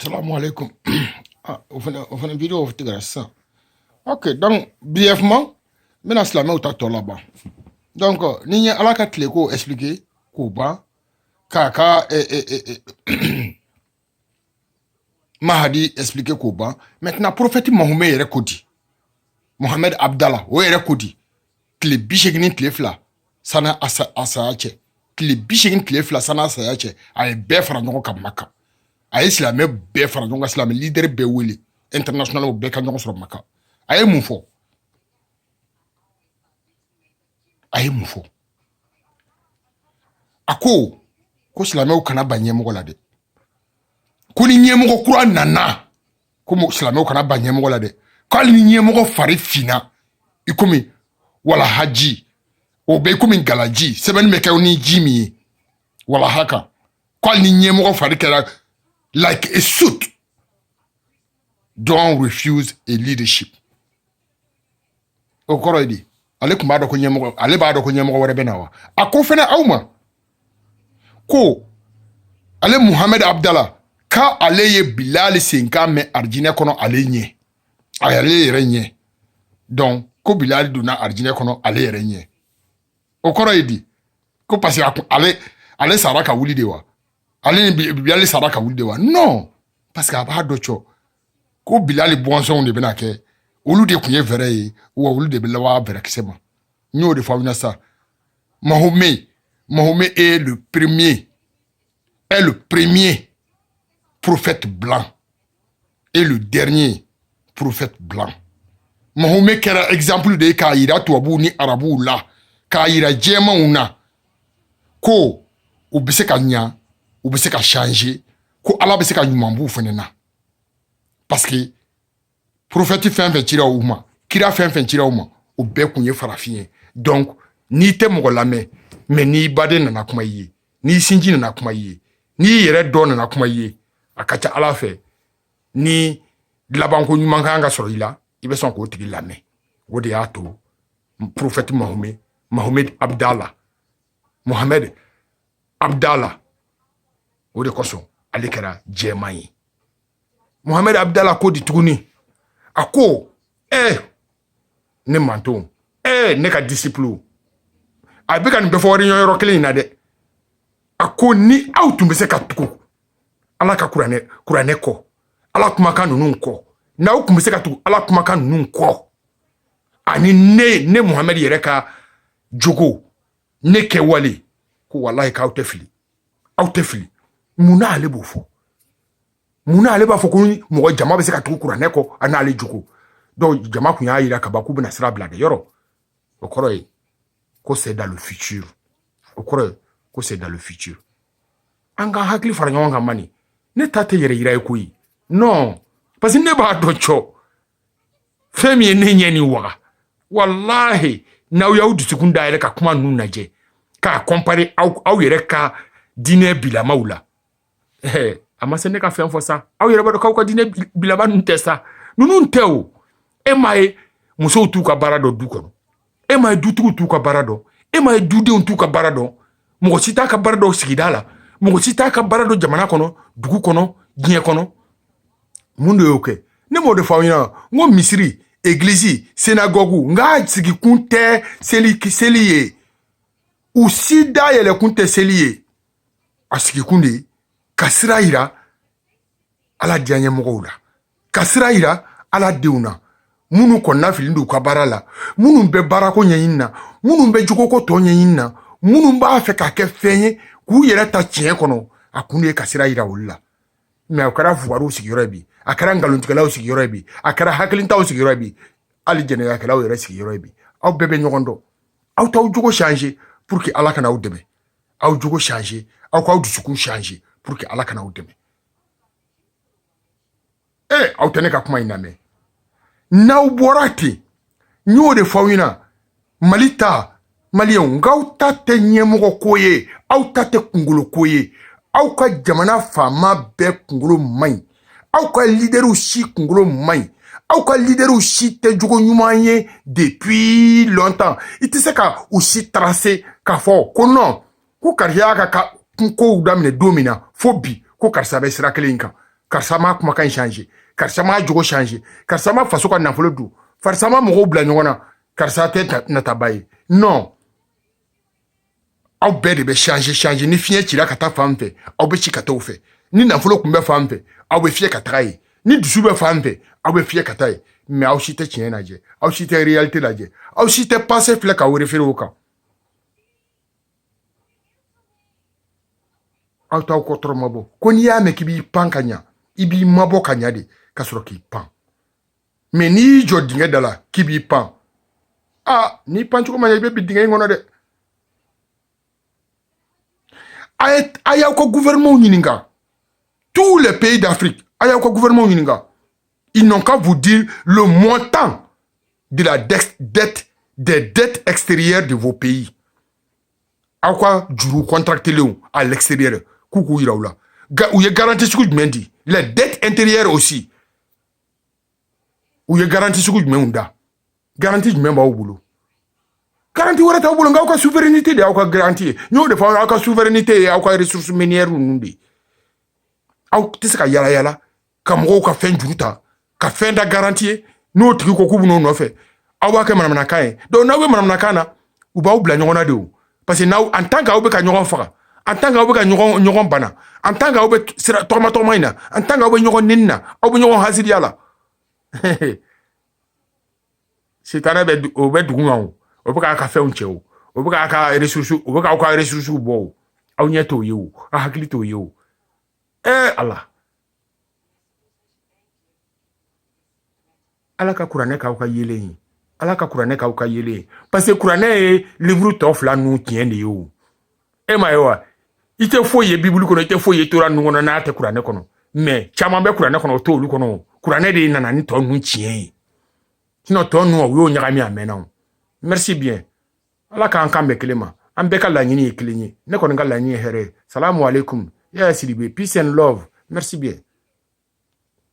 Salam alaikum. Ah, on fait une vidéo, on fait ça. Ok, donc, brièvement, maintenant, c'est la même autre là-bas. Donc, nous avons qu'à expliquer Kuba, Kaka et Mahadi expliquer Kuba. Maintenant, prophète Mohamed est rekodi. Mohamed Abdallah, où est rekodi? Kle bishegini kle fla, sana asayache. Kle bishegini kle fla, sana asayache. Aye befra n'ongo kamaka. Aye silamɛ bɛɛ fara ɲɔgɔn kan silamɛ leader bɛɛ wele international o bɛɛ ka ɲɔgɔn sɔrɔ Maka a ye mun fɔ a ko silamɛw kana ba ɲɛmɔgɔ la dɛ ko ni ɲɛmɔgɔ kura nana ko silamɛw kana ba ɲɛmɔgɔ la dɛ ko hali ni ɲɛmɔgɔ fari finna i komi wala haji o bɛ i komi galaji sɛbɛnni bɛ kɛ ni ji min ye wala haka ko hali ni ɲɛmɔgɔ fari kɛra like a suit. Don't refuse a leadership. Okoro idi. Ale kun b'a dɔn ko ɲɛmɔgɔ, ale b'a dɔn ko ɲɛmɔgɔ wɛrɛ bɛ na wa. A ko fɛnɛ aw ma. Ko ale Muhammad Abdallah ka ale ye Bilal senkan mɛn arijinɛ kɔnɔ ale ɲɛ. Ale yɛrɛ ɲɛ. Donc ko Bilal donna arijinɛ kɔnɔ ale yɛrɛ ɲɛ. Okoro idi. Ko parce que ale sara ka wuli de wa. Ale ni Bilal sara ka wuli de wa. Non. Parce que a b'a dɔn cɔ. Ko Bilal bɔnsɔnw de bɛna kɛ olu de kun ye vɛrɛ ye wa olu de bɛ laban vɛrɛ kisɛ ma n y'o de fɔ aw ɲɛna sa Mahomet est le premier prophète blanc et le dernier prophète blanc. Mahomet kɛra exemple de ye k'a yira tubabuw ni arabuw la k'a yira jɛmanw na ko u bɛ se ka ɲa u bɛ se ka changer ko Ala bɛ se ka ɲuman b'u fɛnɛ na. Parce que prophète fɛn fɛn cira u ma kira fɛn fɛn cira u ma o bɛɛ kun ye farafin ye. Donc n'i tɛ mɔgɔ lamɛn mais n'i baden nana kuma i ye n'i sinji nana kuma i ye n'i yɛrɛ dɔ nana kuma i ye a ka ca Ala fɛ ni labanko ɲuman kan ka sɔrɔ i la i bɛ sɔn k'o tigi lamɛn. O de y'a to prophète Mohamed Abdallah o de kosɔn ale kɛra jɛman ye. Mohamed Abdallah ko di tuguni a ko ne mantonw ne ka disciple a bɛ ka nin bɛɛ fɔ yɔrɔ kelen in na dɛ a ko ni aw tun bɛ se ka tugu Ala ka kuranɛ kɔ Ala kumakan ninnu kɔ n'aw tun bɛ se ka tugu Ala kumakan ninnu kɔ ani ne Mohamed yɛrɛ ka jogo ne kɛwale ko walahi k'aw tɛ fili mun na ale b'o fɔ. Muna ale b'a fɔ ko mɔgɔ jama bɛ se ka tugu kuranɛ kɔ a n'ale jogo donc jama kun y'a yira kaba k'u bɛna sira bila de yɔrɔ o kɔrɔ ye ko c'est dans le futur an ka hakili fara ɲɔgɔn kan mani ne ta tɛ yɛrɛ yira ye koyi non parce que ne b'a dɔn cɔ fɛn min ye ne ɲɛ ni waga wallahi n'aw y'aw dusukun da yɛrɛ ka kuma ninnu lajɛ k'a comparer aw yɛrɛ ka diinɛ bilamaw la a ma se ne ka fɛn fɔ sa aw yɛrɛ b'a dɔn k'aw ka diinɛ bilama ninnu tɛ sa ninnu tɛ o e m'a ye musow t'u ka baara dɔn du kɔnɔ e m'a ye dutigiw t'u ka baara dɔn e m'a ye dudenw t'u ka baara dɔn mɔgɔ si t'a ka baara dɔn sigida la mɔgɔ si t'a ka baara dɔn jamana kɔnɔ dugu kɔnɔ diɲɛ kɔnɔ mun de y'o kɛ ne m'o de fɔ aw ɲɛna n ko misiri église synagogue n k'a sigikun tɛ seli ye u si dayɛlɛkun tɛ seli ye a sigikun de ye ka sira yira Ala diya ɲɛmɔgɔw la ka sira yira Ala denw na minnu kɔnɔna fili d'u ka baara la minnu bɛ baarako ɲɛɲini na minnu bɛ jogoko tɔ ɲɛɲini na minnu b'a fɛ ka kɛ fɛn ye k'u yɛrɛ ta tiɲɛ kɔnɔ a kun de ye ka sira yira olu la mais a kɛra fugariw sigiyɔrɔ ye bi a kɛra nkalontigɛlaw sigiyɔrɔ ye bi a kɛra hakilintaw sigiyɔrɔ ye bi hali jɛnɛyakɛlaw yɛrɛ sigiyɔrɔ ye bi aw bɛɛ bɛ ɲɔgɔn dɔn aw t'aw jogo changer pour que Ala kana aw dɛmɛ aw jogo changer aw k'aw dusukun changer pour que Ala kana aw dɛmɛ aw tɛ ne ka kuma in lamɛn n'aw bɔra ten n y'o de fɔ aw ɲɛna Mali ta maliyɛnw nk'aw ta tɛ ɲɛmɔgɔ ko ye aw ta tɛ kunkolo ko ye aw ka jamana faama bɛɛ kunkolo man ɲi aw ka leaderw si kunkolo man ɲi aw ka leaderw si tɛ jogo ɲuman ye depuis longtemps i tɛ se ka u si tracer k'a fɔ ko non ko karisa y'a ka kow daminɛ don min na fo bi ko karisa bɛ sira kelen in kan karisa ma kumakan changer karisa ma jogo changer karisa ma faso ka nafolo du karisa ma mɔgɔw bila ɲɔgɔn na karisa tɛ nataba ye non aw bɛɛ de bɛ changer ni fiɲɛ cira ka taa fan fɛ aw bɛ ci ka taa o fɛ ni nafolo kun bɛ fan fɛ aw bɛ fiyɛ ka taga ye ni dusu bɛ fan fɛ aw bɛ fiyɛ ka taa ye mais aw si tɛ tiɲɛ lajɛ aw si tɛ réalité lajɛ aw si tɛ passé filɛ ka référé o kan aw t'aw kɔ tɔrɔ mabɔ ko n'i y'a mɛn k'i b'i pan ka ɲa i b'i mabɔ ka ɲa de ka sɔrɔ k'i pan mais n'i y'i jɔ dingɛ da la k'i b'i pan n'i pan cogo ma ɲa i bɛ bi dingɛ in kɔnɔ dɛ a y'aw ka gouvernement ɲininka tous les pays d'Afrique a y'aw ka gouvernement ɲininka ils n'ont qu'à vous dire le montant de la dette des dettes extérieures de vos pays aw ka juru contractelenw à l'extérieur k'u k'u yira u la u ye garantie sugu jumɛn di les dettes intérieures aussi u ye garantie sugu jumɛnw da garantie jumɛn b'aw bolo garantie wɛrɛ t'aw bolo nka aw ka souveraineté de y'aw ka garantie ye n y'o de fɔ aw ka souveraineté ye aw ka ressources minières ninnu de aw tɛ se ka yala yala ka mɔgɔw ka fɛn juru ta ka fɛn da garantie ye n'o tigi ko k'u b'o nɔfɛ aw b'a kɛ manamanakan ye donc n'aw bɛ manamanakan na u b'aw bila ɲɔgɔn na de o parce que n'aw en tant que aw bɛ ka ɲɔgɔn faga en tant que aw bɛ ka ɲɔgɔn bana en tant que aw bɛ sira tɔgɔma in na en tant que aw bɛ ɲɔgɔn neni na aw bɛ ɲɔgɔn hasiriya la sitanɛ o bɛ dugu kan o bɛ k'a ka fɛnw cɛ o bɛ k'a ka ressources o bɛ k'aw ka ressources bɔ o aw ɲɛ t'o ye o aw hakili t'o ye o ala ka kuranɛ k'aw ka yelen ye ala ka kuranɛ k'aw ka yelen ye parce que kuranɛ ye livre tɔ fila ninnu tiɲɛ de ye o ma ye wa i tɛ foyi ye bibulu kɔnɔ i tɛ foyi ye tora ninnu kɔnɔ n'a tɛ kuranɛ kɔnɔ mais caman bɛ kuranɛ kɔnɔ o t'olu kɔnɔ kuranɛ de nana ni tɔ ninnu tiɲɛ ye sinon tɔ ninnu o y'o ɲagami a mɛnna o merci bien ala k'an kan bɛn kelen ma an bɛɛ ka laɲini ye kelen ye ne kɔni ka laɲini ye hɛrɛ ye salamu alaikum yaya sidibe peace and love merci bien